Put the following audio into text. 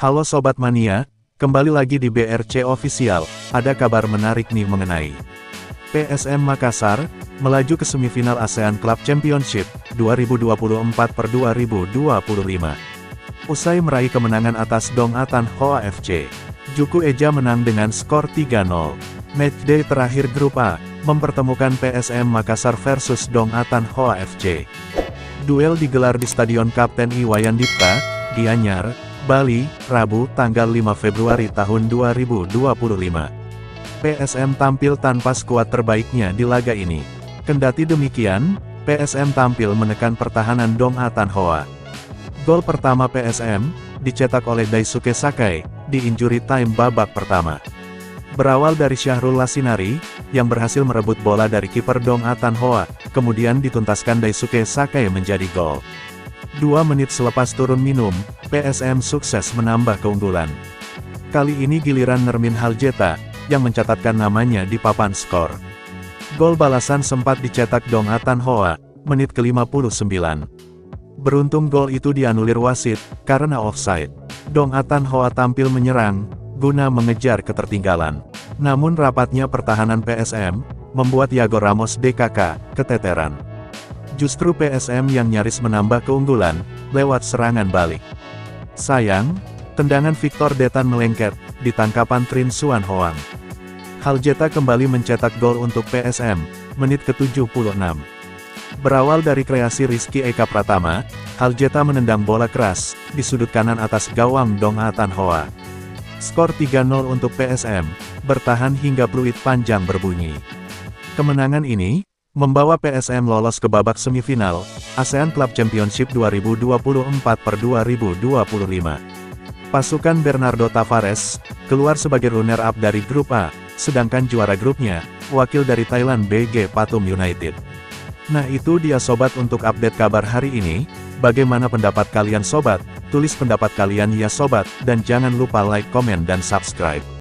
Halo Sobat Mania, kembali lagi di BRC Official, ada kabar menarik nih mengenai PSM Makassar, melaju ke semifinal ASEAN Club Championship 2024/2025. Usai meraih kemenangan atas Dong Atan Hoa FC, Juku Eja menang dengan skor 3-0. Matchday terakhir Grup A, mempertemukan PSM Makassar versus Dong Atan Hoa FC. Duel digelar di Stadion Kapten Iwayan Dipta, Gianyar, Bali, Rabu, tanggal 5 Februari tahun 2025. PSM tampil tanpa skuad terbaiknya di laga ini. Kendati demikian, PSM tampil menekan pertahanan Dong Atan Hoa. Gol pertama PSM, dicetak oleh Daisuke Sakai, di injury time babak pertama. Berawal dari Syahrul Lasinari, yang berhasil merebut bola dari kiper Dong Atan Hoa, kemudian dituntaskan Daisuke Sakai menjadi gol. 2 menit selepas turun minum, PSM sukses menambah keunggulan. Kali ini giliran Nermin Haljeta, yang mencatatkan namanya di papan skor. Gol balasan sempat dicetak Dong Atan Hoa, menit ke-59. Beruntung gol itu dianulir wasit, karena offside. Dong Atan Hoa tampil menyerang, guna mengejar ketertinggalan. Namun rapatnya pertahanan PSM, membuat Yago Ramos DKK, keteteran. Justru PSM yang nyaris menambah keunggulan, lewat serangan balik. Sayang, tendangan Victor Detan melengket, di tangkapan Trin Xuan Hoang. Haljeta kembali mencetak gol untuk PSM, menit ke-76. Berawal dari kreasi Rizky Eka Pratama, Haljeta menendang bola keras, di sudut kanan atas gawang Dong Atan Hoa. Skor 3-0 untuk PSM, bertahan hingga peluit panjang berbunyi. Kemenangan ini, membawa PSM lolos ke babak semifinal, ASEAN Club Championship 2024/2025. Pasukan Bernardo Tavares, keluar sebagai runner-up dari Grup A, sedangkan juara grupnya, wakil dari Thailand BG Pathum United. Nah itu dia sobat untuk update kabar hari ini, bagaimana pendapat kalian sobat? Tulis pendapat kalian ya sobat, dan jangan lupa like, komen dan subscribe.